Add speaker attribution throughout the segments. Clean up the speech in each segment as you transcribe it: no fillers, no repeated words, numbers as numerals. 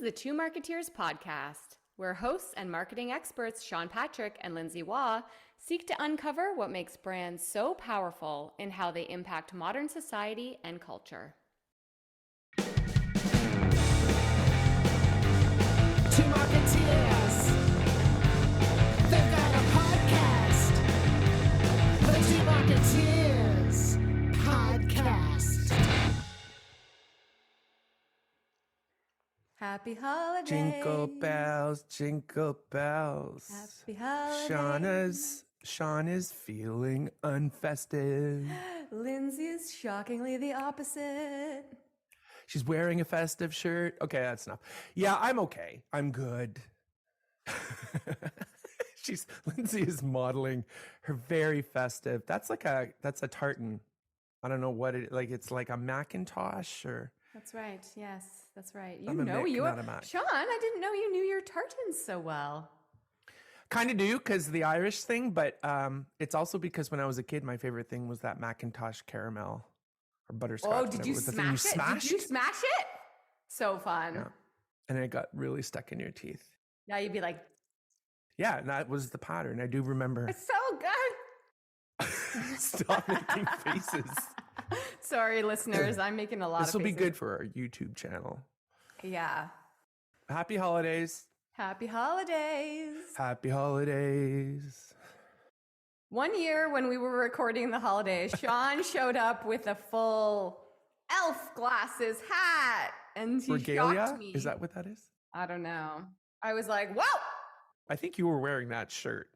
Speaker 1: is the Two Marketeers Podcast, where hosts and marketing experts Sean Patrick and Lindsay Waugh seek to uncover what makes brands so powerful in how they impact modern society and culture.
Speaker 2: Two Marketeers, they've got a podcast, the Two Marketeers Podcast.
Speaker 1: Happy holidays.
Speaker 3: Jingle bells, jingle bells.
Speaker 1: Happy holidays.
Speaker 3: Sean is feeling unfestive.
Speaker 1: Lindsay is shockingly the opposite.
Speaker 3: She's wearing a festive shirt. Okay, that's enough. Yeah, I'm okay. I'm good. Lindsay is modeling her very festive. That's a tartan. I don't know what it like. It's like a Macintosh or.
Speaker 1: That's right. Yes, that's right.
Speaker 3: I'm a Mick, not a Mac.
Speaker 1: Sean, I didn't know you knew your tartans so well.
Speaker 3: Kind of do because of the Irish thing, but it's also because when I was a kid, my favorite thing was that Macintosh caramel or butterscotch.
Speaker 1: Oh, did you smash it? Did you smash it? So fun.
Speaker 3: Yeah. And it got really stuck in your teeth.
Speaker 1: Now you'd be like,
Speaker 3: yeah, and that was the pattern. I do remember.
Speaker 1: It's so good.
Speaker 3: Stop making faces.
Speaker 1: Sorry, listeners. I'm making a lot of faces.
Speaker 3: This will be good for our YouTube channel.
Speaker 1: Yeah.
Speaker 3: Happy holidays.
Speaker 1: Happy holidays.
Speaker 3: Happy holidays.
Speaker 1: One year when we were recording the holidays, Sean showed up with a full elf glasses hat. And he
Speaker 3: Regalia?
Speaker 1: shocked me.
Speaker 3: Is that what that is?
Speaker 1: I don't know. I was like, whoa!
Speaker 3: I think you were wearing that shirt.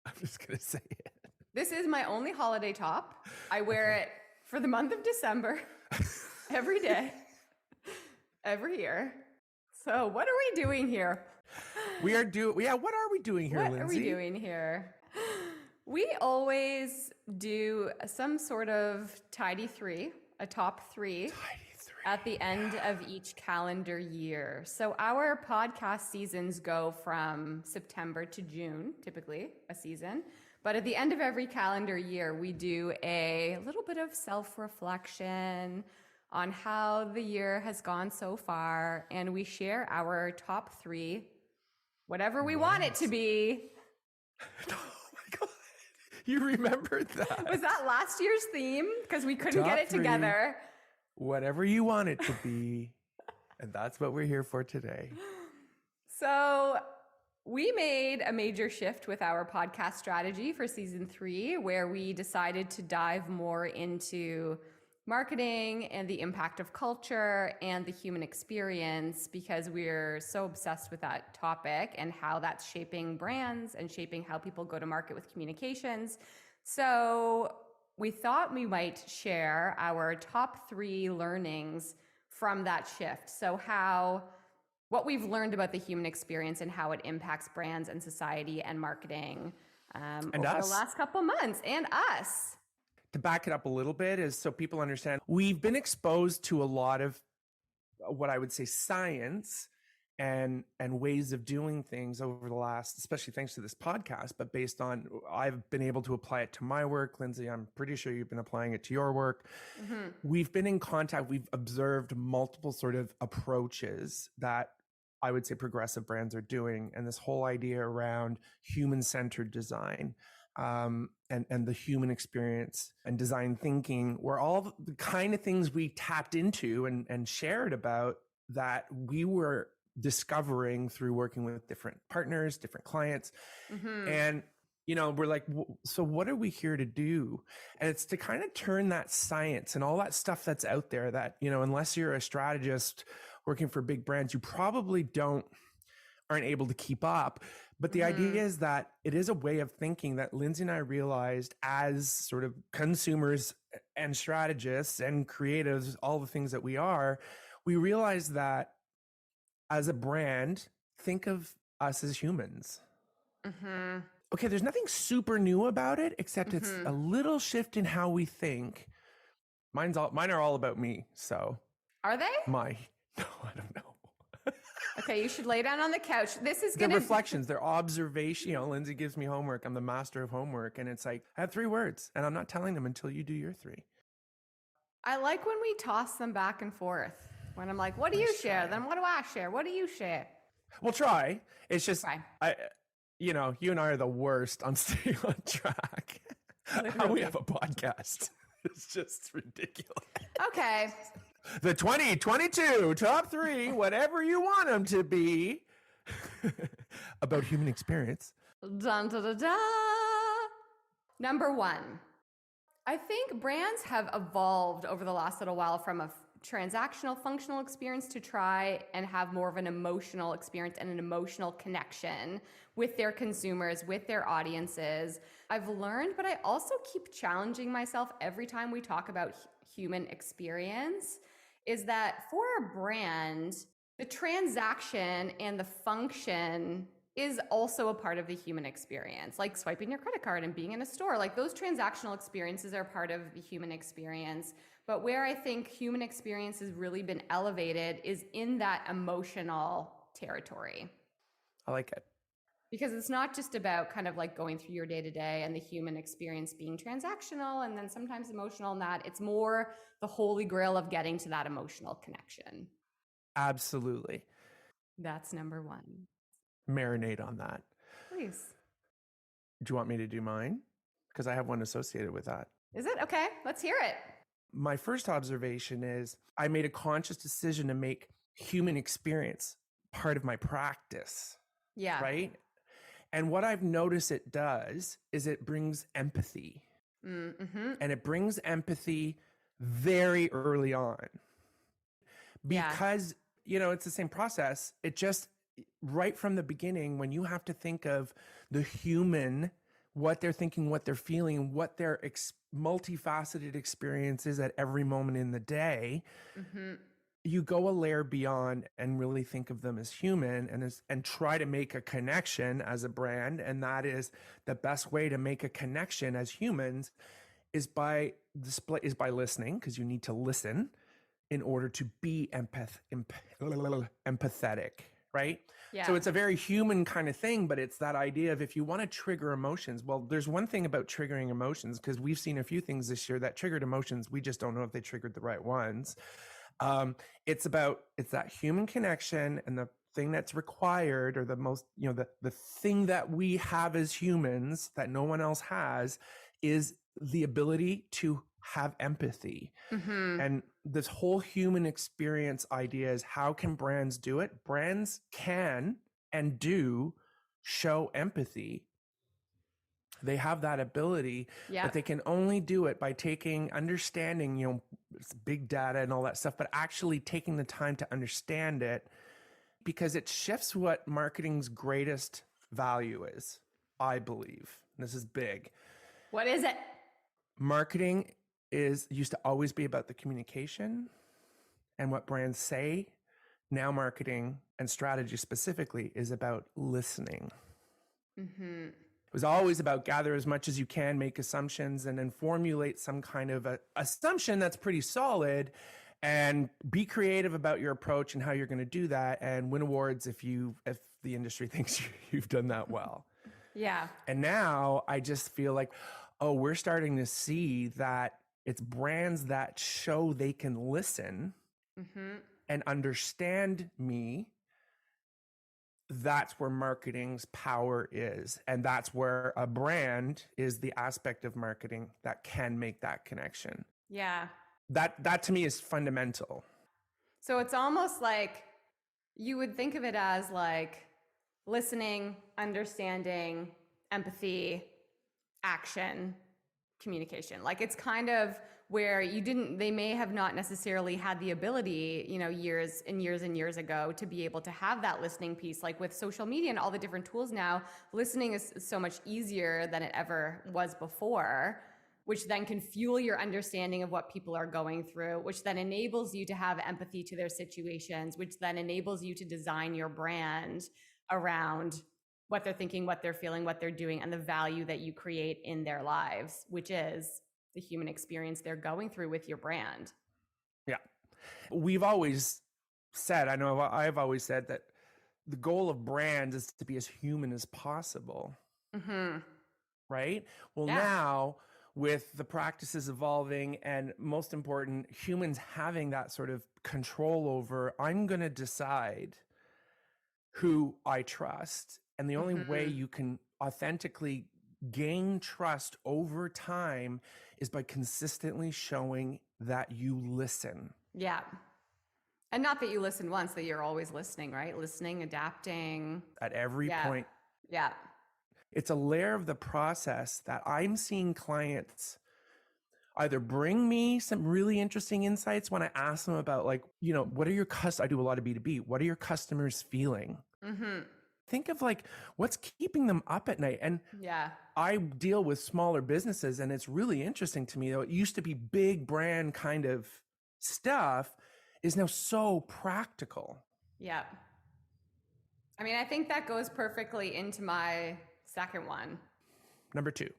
Speaker 3: I'm just going to say it.
Speaker 1: This is my only holiday top. I wear it for the month of December, every day, every year. So what are we doing here?
Speaker 3: What are we doing here, Lindsay?
Speaker 1: What are we doing here? We always do some sort of tidy three, a top three. At the end of each calendar year. So our podcast seasons go from September to June, typically a season. But at the end of every calendar year, we do a little bit of self-reflection on how the year has gone so far. And we share our top three, whatever we want it to be.
Speaker 3: Oh my God. You remembered that.
Speaker 1: Was that last year's theme? Because we couldn't get it together.
Speaker 3: Whatever you want it to be. And that's what we're here for today.
Speaker 1: So we made a major shift with our podcast strategy for season 3, where we decided to dive more into marketing and the impact of culture and the human experience, because we're so obsessed with that topic and how that's shaping brands and shaping how people go to market with communications. So we thought we might share our top 3 learnings from that shift. So what we've learned about the human experience and how it impacts brands and society and marketing over the last couple months, and us.
Speaker 3: To back it up a little bit is so people understand, we've been exposed to a lot of what I would say science and ways of doing things over the last, especially thanks to this podcast, but based on, I've been able to apply it to my work. Lindsay, I'm pretty sure you've been applying it to your work. Mm-hmm. We've been in contact. We've observed multiple sort of approaches that I would say progressive brands are doing. And this whole idea around human-centered design and the human experience and design thinking were all the kind of things we tapped into and shared about that we were discovering through working with different partners, different clients. Mm-hmm. And, we're like, so what are we here to do? And it's to kind of turn that science and all that stuff that's out there that, unless you're a strategist working for big brands, you probably aren't able to keep up. But the idea is that it is a way of thinking that Lindsay and I realized as sort of consumers and strategists and creatives, all the things that we are, we realized that as a brand, think of us as humans. Mm-hmm. Okay, there's nothing super new about it, except it's a little shift in how we think. Mine are all about me, so.
Speaker 1: Are they?
Speaker 3: No, I don't know.
Speaker 1: Okay, you should lay down on the couch. This is
Speaker 3: They're reflections. They're observation. Lindsay gives me homework. I'm the master of homework. And it's like, I have 3 words, and I'm not telling them until you do your 3.
Speaker 1: I like when we toss them back and forth. When I'm like, what do you share? Then what do I share? What do you share?
Speaker 3: We'll try. It's just,
Speaker 1: Try.
Speaker 3: you and I are the worst on staying on track. How we
Speaker 1: Literally.
Speaker 3: have a podcast. It's just ridiculous.
Speaker 1: Okay.
Speaker 3: The 2022 top 3, whatever you want them to be, about human experience.
Speaker 1: Dun, da, da, da. Number 1. I think brands have evolved over the last little while from a transactional, functional experience to try and have more of an emotional experience and an emotional connection with their consumers, with their audiences. I've learned, but I also keep challenging myself every time we talk about human experience, is that for a brand, the transaction and the function is also a part of the human experience, like swiping your credit card and being in a store. Like those transactional experiences are part of the human experience. But where I think human experience has really been elevated is in that emotional territory.
Speaker 3: I like it.
Speaker 1: Because it's not just about kind of like going through your day to day and the human experience being transactional and then sometimes emotional and that. It's more the holy grail of getting to that emotional connection.
Speaker 3: Absolutely.
Speaker 1: That's number 1.
Speaker 3: Marinate on that.
Speaker 1: Please.
Speaker 3: Do you want me to do mine? Because I have one associated with that.
Speaker 1: Is it? Okay, let's hear it.
Speaker 3: My first observation is I made a conscious decision to make human experience part of my practice.
Speaker 1: Yeah.
Speaker 3: Right? And what I've noticed it does is it brings empathy.
Speaker 1: Mm-hmm.
Speaker 3: And it brings empathy very early on. Because, it's the same process. It just, right from the beginning, when you have to think of the human, what they're thinking, what they're feeling, what their multifaceted experience is at every moment in the day, you go a layer beyond and really think of them as human and try to make a connection as a brand. And that is the best way to make a connection as humans is by listening, because you need to listen in order to be empathetic, right?
Speaker 1: Yeah.
Speaker 3: So it's a very human kind of thing, but it's that idea of if you want to trigger emotions, well, there's one thing about triggering emotions, because we've seen a few things this year that triggered emotions. We just don't know if they triggered the right ones. It's that human connection, and the thing that's required, or the most, the thing that we have as humans that no one else has, is the ability to have empathy. And this whole human experience idea is, how can brands do it? Brands can and do show empathy. They have that ability, but they can only do it by understanding, it's big data and all that stuff, but actually taking the time to understand it, because it shifts what marketing's greatest value is, I believe. This is big.
Speaker 1: What is it?
Speaker 3: Marketing used to always be about the communication and what brands say. Now marketing and strategy specifically is about listening. It was always about gather as much as you can, make assumptions, and then formulate some kind of a assumption that's pretty solid, and be creative about your approach and how you're going to do that, and win awards if the industry thinks you've done that well.
Speaker 1: Yeah.
Speaker 3: And now I just feel like, we're starting to see that it's brands that show they can listen and understand me. That's where marketing's power is. And that's where a brand is the aspect of marketing that can make that connection.
Speaker 1: Yeah.
Speaker 3: That to me is fundamental.
Speaker 1: So it's almost like you would think of it as like listening, understanding, empathy, action, communication. Like it's kind of where they may have not necessarily had the ability, years and years and years ago to be able to have that listening piece. Like with social media and all the different tools now, listening is so much easier than it ever was before, which then can fuel your understanding of what people are going through, which then enables you to have empathy to their situations, which then enables you to design your brand around what they're thinking, what they're feeling, what they're doing, and the value that you create in their lives, which is the human experience they're going through with your brand.
Speaker 3: Yeah. We've always said, I've always said that the goal of brands is to be as human as possible. Right? Well, now with the practices evolving and most important, humans having that sort of control over, I'm going to decide who I trust. And the only way you can authentically gain trust over time is by consistently showing that you listen.
Speaker 1: Yeah. And not that you listen once, that you're always listening, right? Listening, adapting.
Speaker 3: At every point.
Speaker 1: Yeah.
Speaker 3: It's a layer of the process that I'm seeing clients either bring me some really interesting insights when I ask them about, like, you know, what are your I do a lot of B2B. What are your customers feeling? Think of like, what's keeping them up at night? And I deal with smaller businesses, and it's really interesting to me, though. It used to be big brand kind of stuff is now so practical.
Speaker 1: Yeah. I mean, I think that goes perfectly into my second one. Number two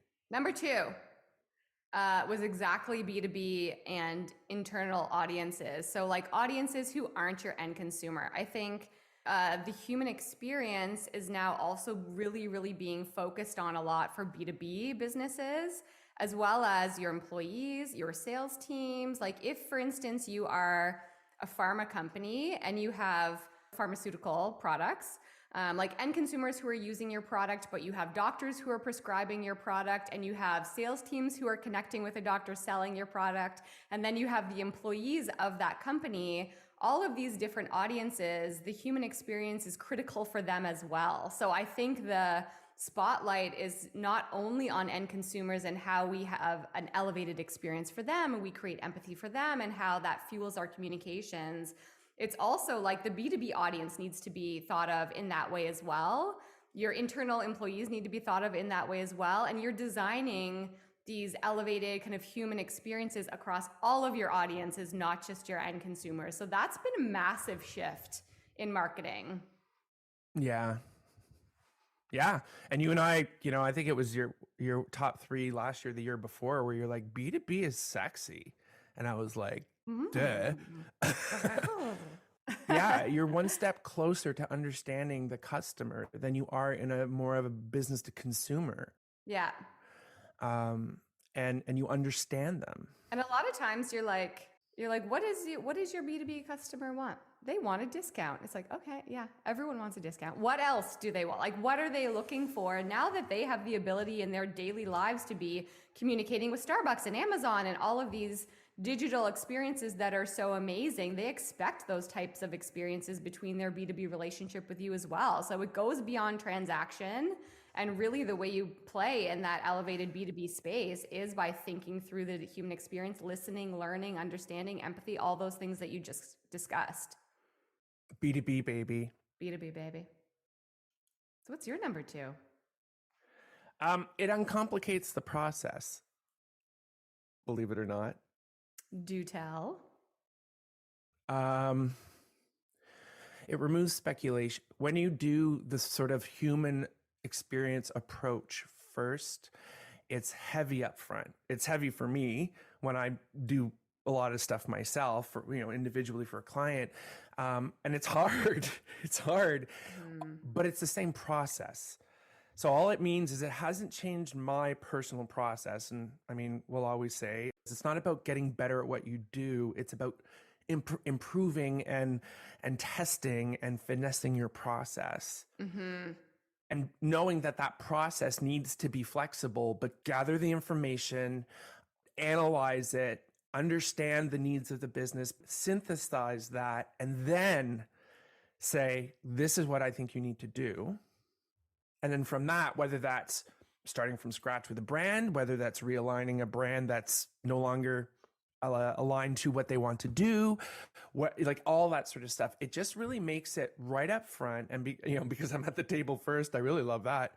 Speaker 1: was exactly B2B and internal audiences. So like audiences who aren't your end consumer. I think the human experience is now also really, really being focused on a lot for B2B businesses, as well as your employees, your sales teams. Like if, for instance, you are a pharma company and you have pharmaceutical products, like end consumers who are using your product, but you have doctors who are prescribing your product, and you have sales teams who are connecting with a doctor selling your product, and then you have the employees of that company. All of these different audiences, the human experience is critical for them as well. So I think the spotlight is not only on end consumers and how we have an elevated experience for them and we create empathy for them and how that fuels our communications. It's also like the B2B audience needs to be thought of in that way as well. Your internal employees need to be thought of in that way as well. And you're designing these elevated kind of human experiences across all of your audiences, not just your end consumers. So that's been a massive shift in marketing.
Speaker 3: Yeah. And you and I, you know, I think it was your top 3 last year, the year before, where you're like, B2B is sexy. And I was like, duh. Yeah, you're one step closer to understanding the customer than you are in a more of a business to consumer.
Speaker 1: Yeah.
Speaker 3: And you understand them.
Speaker 1: And a lot of times you're like, what does your B2B customer want? They want a discount. It's like, okay, yeah, everyone wants a discount. What else do they want? Like, what are they looking for? And now that they have the ability in their daily lives to be communicating with Starbucks and Amazon and all of these digital experiences that are so amazing, they expect those types of experiences between their B2B relationship with you as well. So it goes beyond transaction. And really the way you play in that elevated B2B space is by thinking through the human experience, listening, learning, understanding, empathy, all those things that you just discussed.
Speaker 3: B2B, baby.
Speaker 1: B2B, baby. So what's your number 2?
Speaker 3: It uncomplicates the process. Believe it or not.
Speaker 1: Do tell.
Speaker 3: It removes speculation. When you do this sort of human experience approach first, it's heavy up front. It's heavy for me when I do a lot of stuff myself, for, you know, individually for a client. And it's hard. It's hard, but it's the same process. So all it means is it hasn't changed my personal process. And I mean, we'll always say it's not about getting better at what you do. It's about improving and testing and finessing your process. And knowing that process needs to be flexible, but gather the information, analyze it, understand the needs of the business, synthesize that, and then say, this is what I think you need to do. And then from that, whether that's starting from scratch with a brand, whether that's realigning a brand that's no longer aligned to what they want to do, like all that sort of stuff, it just really makes it right up front. And because I'm at the table first, I really love that.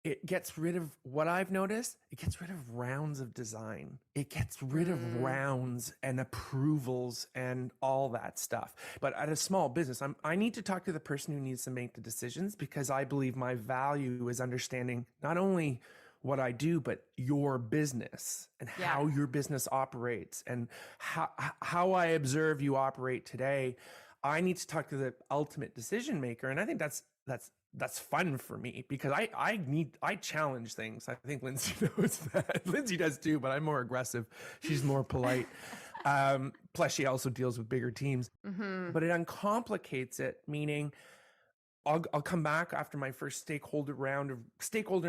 Speaker 3: It gets rid of what I've noticed. It gets rid of rounds of design. It gets rid of rounds and approvals and all that stuff. But at a small business, I need to talk to the person who needs to make the decisions, because I believe my value is understanding not only what I do, but your business and how your business operates and how I observe you operate today. I need to talk to the ultimate decision maker. And I think that's that's fun for me because I challenge things. I think Lindsay knows that. Lindsay does too, but I'm more aggressive. She's more polite. Plus she also deals with bigger teams, but it uncomplicates it, meaning I'll come back after my first stakeholder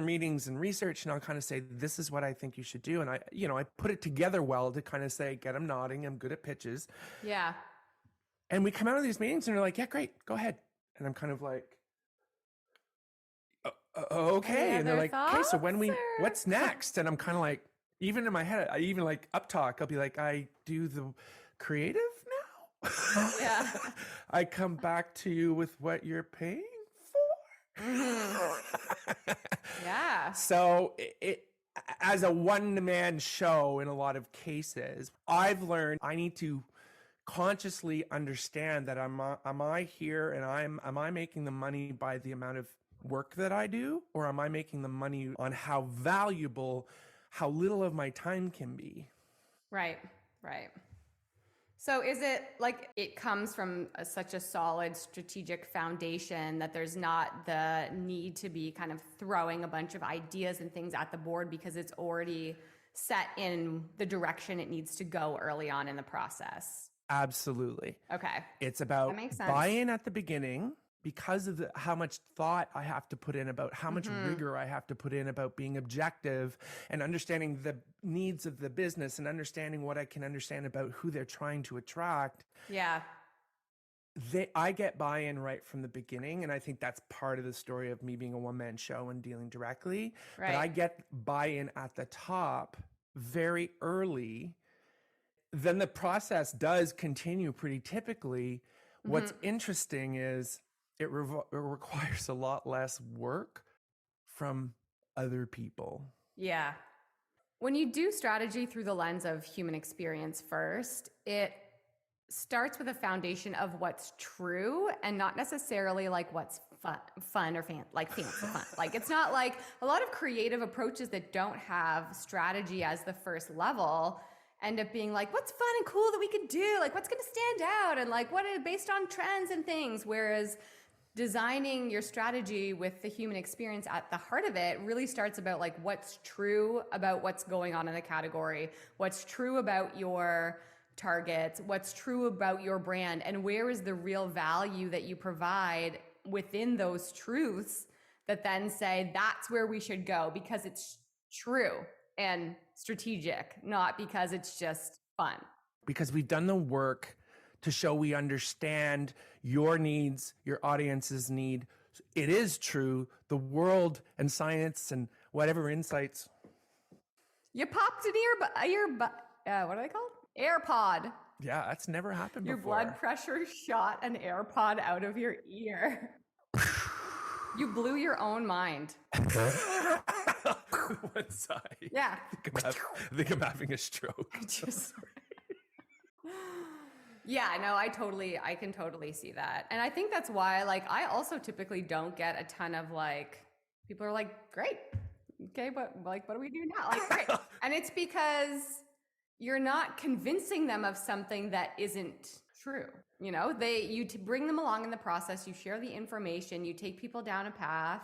Speaker 3: meetings and research, and I'll kind of say, this is what I think you should do. And I put it together well to kind of say, get them nodding. I'm good at pitches.
Speaker 1: Yeah.
Speaker 3: And we come out of these meetings and they're like, yeah, great, go ahead. And I'm kind of like, okay. And they're like, okay, so what's next? And I'm kind of like, even in my head, I even like up talk, I'll be like, I do the creative now.
Speaker 1: Yeah.
Speaker 3: I come back to you with what you're paying for.
Speaker 1: Yeah.
Speaker 3: So it as a one-man show in a lot of cases, I've learned I need to consciously understand that am I here and am I making the money by the amount of work that I do, or am I making the money on how valuable, how little of my time can be?
Speaker 1: Right. So is it like it comes from such a solid strategic foundation that there's not the need to be kind of throwing a bunch of ideas and things at the board because it's already set in the direction it needs to go early on in the process?
Speaker 3: Absolutely.
Speaker 1: Okay.
Speaker 3: It's about
Speaker 1: That makes sense.
Speaker 3: buy-in at the beginning because of how much thought I have to put in, about how much rigor I have to put in, about being objective and understanding the needs of the business and understanding what I can understand about who they're trying to attract.
Speaker 1: Yeah.
Speaker 3: I get buy-in right from the beginning. And I think that's part of the story of me being a one-man show and dealing directly.
Speaker 1: Right.
Speaker 3: But I get buy-in at the top very early. Then the process does continue pretty typically. What's interesting is it requires a lot less work from other people.
Speaker 1: Yeah. When you do strategy through the lens of human experience first, it starts with a foundation of what's true and not necessarily like what's fun or fancy fun. Like it's not like a lot of creative approaches that don't have strategy as the first level end up being like, what's fun and cool that we could do? Like what's going to stand out? And like what is based on trends and things. Whereas designing your strategy with the human experience at the heart of it really starts about like what's true about what's going on in the category, what's true about your targets, what's true about your brand, and where is the real value that you provide within those truths that then say that's where we should go because it's true and strategic, not because it's just fun.
Speaker 3: Because we've done the work to show we understand your needs, your audience's need. It is true. The world and science and whatever insights.
Speaker 1: You popped an what are they called? AirPod.
Speaker 3: Yeah, that's never happened
Speaker 1: Your
Speaker 3: before.
Speaker 1: blood pressure shot an AirPod out of your ear. You blew your own mind.
Speaker 3: One side.
Speaker 1: Yeah.
Speaker 3: I think I'm having a stroke.
Speaker 1: Yeah, no, I can totally see that. And I think that's why, like, I also typically don't get a ton of like, people are like, great. Okay, but like, what do we do now? Like, great. And it's because you're not convincing them of something that isn't true. You know, you bring them along in the process, you share the information, you take people down a path.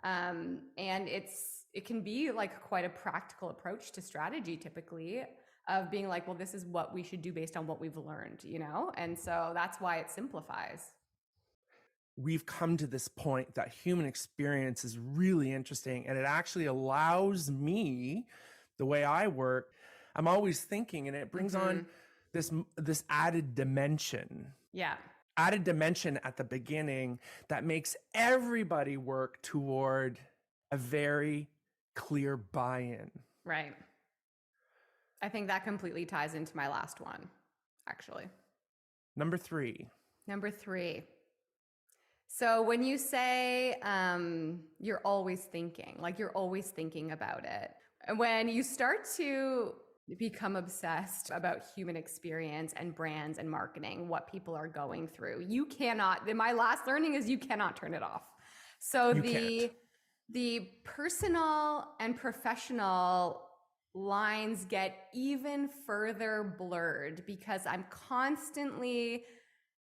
Speaker 1: And it can be like quite a practical approach to strategy typically, of being like, well, this is what we should do based on what we've learned, you know? And so that's why it simplifies.
Speaker 3: We've come to this point that human experience is really interesting, and it actually allows me, the way I work, I'm always thinking, and it brings on this added dimension.
Speaker 1: Yeah.
Speaker 3: Added dimension at the beginning that makes everybody work toward a very clear buy-in.
Speaker 1: Right. I think that completely ties into my last one, actually.
Speaker 3: Number three.
Speaker 1: So when you say you're always thinking about it, and when you start to become obsessed about human experience and brands and marketing, what people are going through, my last learning is you cannot turn it off. So the personal and professional lines get even further blurred because I'm constantly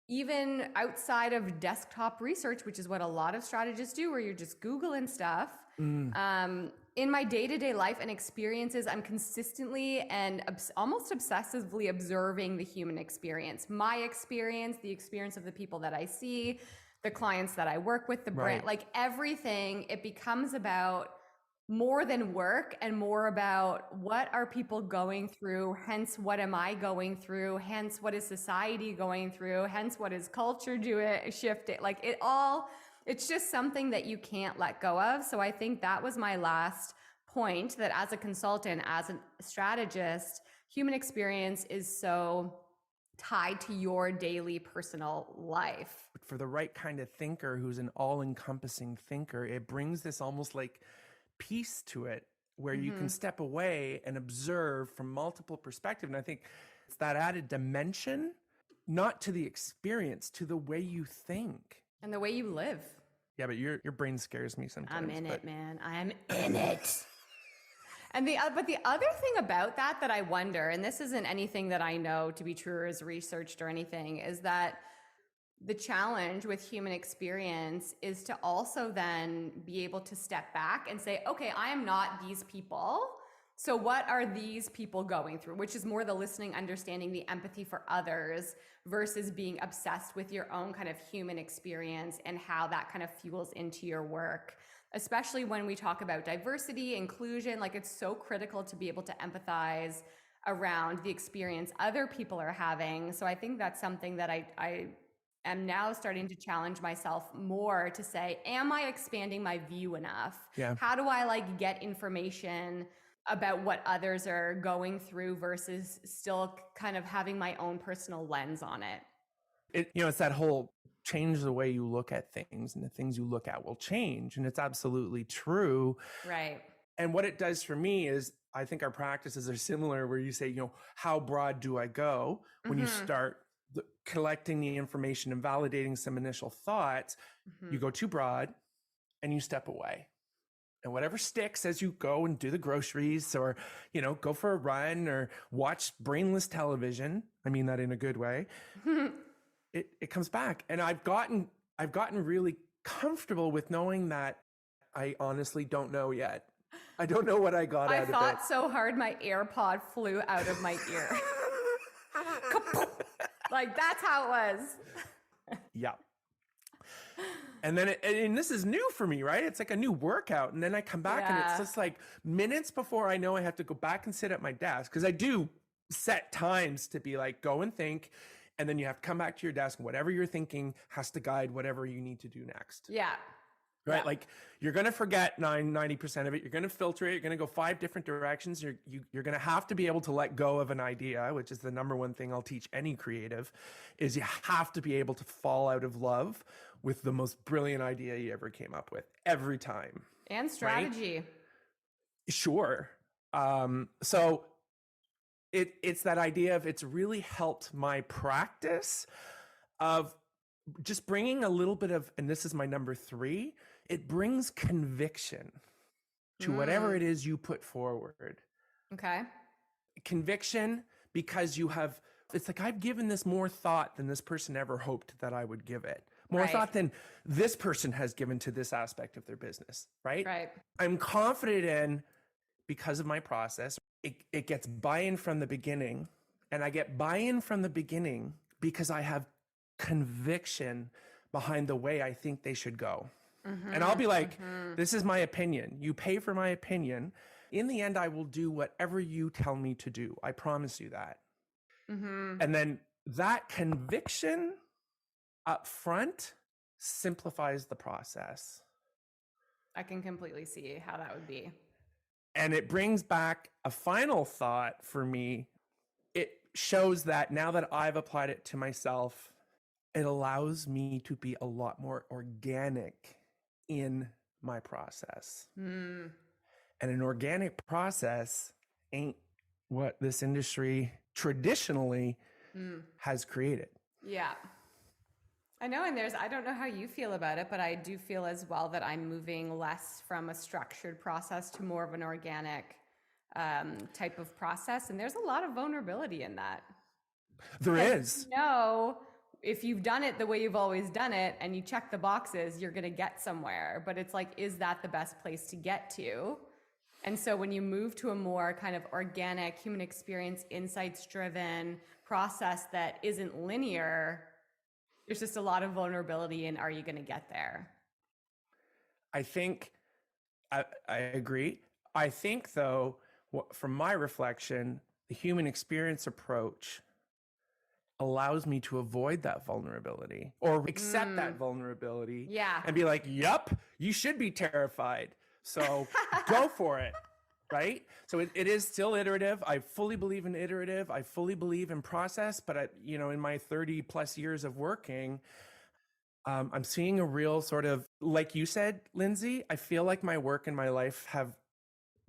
Speaker 1: even outside of desktop research, which is what a lot of strategists do, where you're just Googling stuff, in my day-to-day life and experiences, I'm consistently and almost obsessively observing the human experience, my experience, the experience of the people that I see, the clients that I work with, the brand, like everything. It becomes about more than work and more about what are people going through, hence what am I going through, hence what is society going through, hence what is culture shifting, like it's just something that you can't let go of. So I think that was my last point, that as a consultant, as a strategist, human experience is so tied to your daily personal life.
Speaker 3: For the right kind of thinker who's an all-encompassing thinker, it brings this almost like peace to it, where you can step away and observe from multiple perspectives. And I think it's that added dimension, not to the experience, to the way you think.
Speaker 1: And the way you live.
Speaker 3: Yeah, but your brain scares me sometimes.
Speaker 1: I'm in it, man. I'm in it. And but the other thing about that I wonder, and this isn't anything that I know to be true or is researched or anything, is that the challenge with human experience is to also then be able to step back and say, okay, I am not these people. So what are these people going through? Which is more the listening, understanding, the empathy for others versus being obsessed with your own kind of human experience and how that kind of fuels into your work. Especially when we talk about diversity, inclusion, like it's so critical to be able to empathize around the experience other people are having. So I think that's something that I am now starting to challenge myself more to say, am I expanding my view enough?
Speaker 3: Yeah. How
Speaker 1: do I like get information about what others are going through versus still kind of having my own personal lens on it?
Speaker 3: It's that whole change the way you look at things, and the things you look at will change. And it's absolutely true.
Speaker 1: Right.
Speaker 3: And what it does for me is, I think our practices are similar, where you say, how broad do I go? When you start collecting the information and validating some initial thoughts, you go too broad and you step away. And whatever sticks as you go and do the groceries, or, go for a run or watch brainless television, I mean that in a good way, it comes back. And I've gotten really comfortable with knowing that I honestly don't know yet. I don't know what I got out of it.
Speaker 1: I thought so hard my AirPod flew out of my ear. Like, that's how it was.
Speaker 3: Yeah. And then, and this is new for me, right? It's like a new workout. And then I come back and it's just like minutes before I know I have to go back and sit at my desk. Because I do set times to be like, go and think. And then you have to come back to your desk. Whatever you're thinking has to guide whatever you need to do next.
Speaker 1: Yeah.
Speaker 3: Right? Yeah. Like, you're going to forget 90% of it. You're going to filter it. You're going to go 5 different directions. You're going to have to be able to let go of an idea, which is the number one thing I'll teach any creative, is you have to be able to fall out of love with the most brilliant idea you ever came up with every time.
Speaker 1: And strategy.
Speaker 3: Right? Sure. So it's that idea of, it's really helped my practice of just bringing a little bit of, and this is my number 3, it brings conviction to whatever it is you put forward.
Speaker 1: Okay.
Speaker 3: Conviction, because it's like, I've given this more thought than this person ever hoped that I would give it. More thought than this person has given to this aspect of their business, right?
Speaker 1: Right.
Speaker 3: I'm confident in, because of my process, it gets buy-in from the beginning. And I get buy-in from the beginning because I have conviction behind the way I think they should go. And I'll be like, this is my opinion. You pay for my opinion. In the end, I will do whatever you tell me to do. I promise you that. And then that conviction up front simplifies the process.
Speaker 1: I can completely see how that would be.
Speaker 3: And it brings back a final thought for me. It shows that now that I've applied it to myself, it allows me to be a lot more organic in my process. And an organic process ain't what this industry traditionally has created.
Speaker 1: Yeah. I know. And I don't know how you feel about it, but I do feel as well that I'm moving less from a structured process to more of an organic type of process. And there's a lot of vulnerability in that.
Speaker 3: There is.
Speaker 1: No. if you've done it the way you've always done it and you check the boxes, you're going to get somewhere. But it's like, is that the best place to get to? And so when you move to a more kind of organic, human experience, insights driven process that isn't linear, there's just a lot of vulnerability in, are you going to get there?
Speaker 3: I think I agree. I think, though, from my reflection, the human experience approach allows me to avoid that vulnerability or accept that vulnerability and be like, yup, you should be terrified. So go for it. Right. So it is still iterative. I fully believe in iterative. I fully believe in process. But, in my 30 plus years of working, I'm seeing a real sort of, like you said, Lindsay, I feel like my work and my life have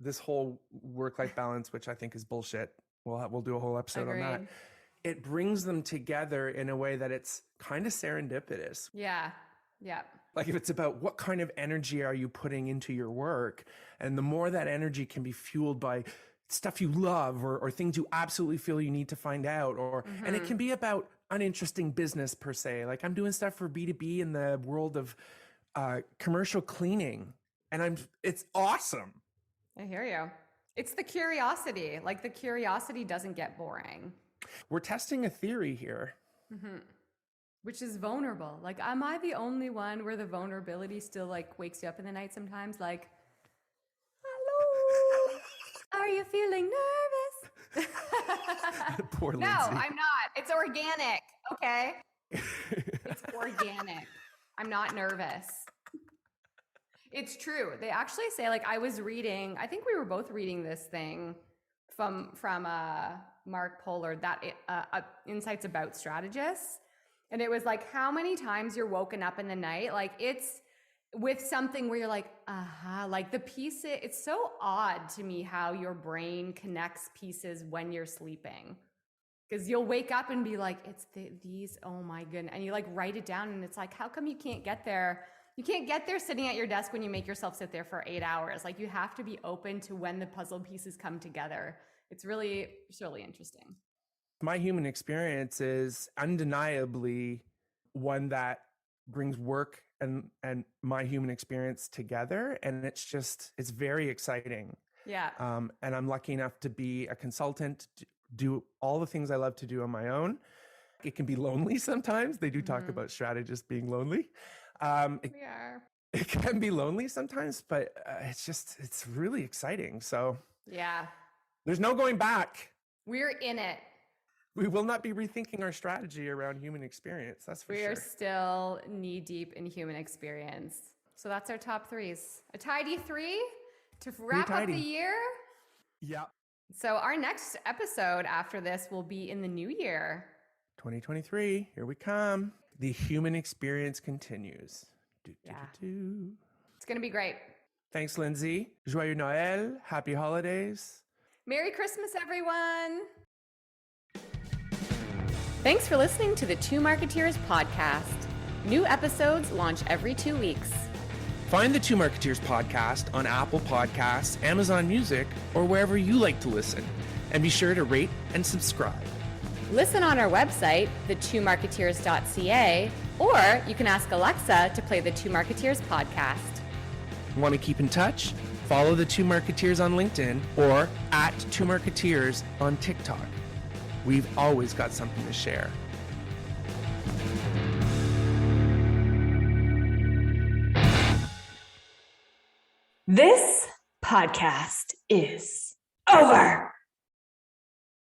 Speaker 3: this whole work-life balance, which I think is bullshit. We'll do a whole episode on that. It brings them together in a way that it's kind of serendipitous.
Speaker 1: Yeah. Yeah.
Speaker 3: Like if it's about what kind of energy are you putting into your work, and the more that energy can be fueled by stuff you love or things you absolutely feel you need to find out, and it can be about uninteresting business per se. Like I'm doing stuff for B2B in the world of commercial cleaning, and it's awesome.
Speaker 1: I hear you. It's the curiosity. Like the curiosity doesn't get boring.
Speaker 3: We're testing a theory here.
Speaker 1: Which is vulnerable. Like, am I the only one where the vulnerability still like wakes you up in the night sometimes? Like, hello, are you feeling nervous?
Speaker 3: Poor Lindsay.
Speaker 1: No, I'm not. It's organic. Okay. It's organic. I'm not nervous. It's true. They actually say, like, I was reading, I think we were both reading this thing from Mark Pollard, that Insights About Strategists. And it was like, how many times you're woken up in the night? Like it's with something where you're like, like the piece, it's so odd to me how your brain connects pieces when you're sleeping. Because you'll wake up and be like, it's these, oh my goodness. And you like write it down and it's like, how come you can't get there? You can't get there sitting at your desk when you make yourself sit there for 8 hours. Like you have to be open to when the puzzle pieces come together. It's really interesting.
Speaker 3: My human experience is undeniably one that brings work and my human experience together. And it's very exciting.
Speaker 1: Yeah.
Speaker 3: And I'm lucky enough to be a consultant, to do all the things I love to do on my own. It can be lonely sometimes. They do talk about strategists being lonely. It can be lonely sometimes, but it's really exciting. So
Speaker 1: yeah,
Speaker 3: there's no going back.
Speaker 1: We're in it.
Speaker 3: We will not be rethinking our strategy around human experience. That's for sure.
Speaker 1: We are still knee deep in human experience. So that's our top threes. A tidy 3 to wrap up the year.
Speaker 3: Yeah.
Speaker 1: So our next episode after this will be in the new year.
Speaker 3: 2023. Here we come. The human experience continues.
Speaker 1: It's going to be great.
Speaker 3: Thanks, Lindsay. Joyeux Noël. Happy holidays.
Speaker 1: Merry Christmas, everyone. Thanks for listening to the Two Marketeers Podcast. New episodes launch every 2 weeks.
Speaker 3: Find the Two Marketeers Podcast on Apple Podcasts, Amazon Music, or wherever you like to listen. And be sure to rate and subscribe.
Speaker 1: Listen on our website, thetwomarketeers.ca, or you can ask Alexa to play the Two Marketeers Podcast.
Speaker 3: Want to keep in touch? Follow the Two Marketeers on LinkedIn or at Two Marketeers on TikTok. We've always got something to share.
Speaker 4: This podcast is over.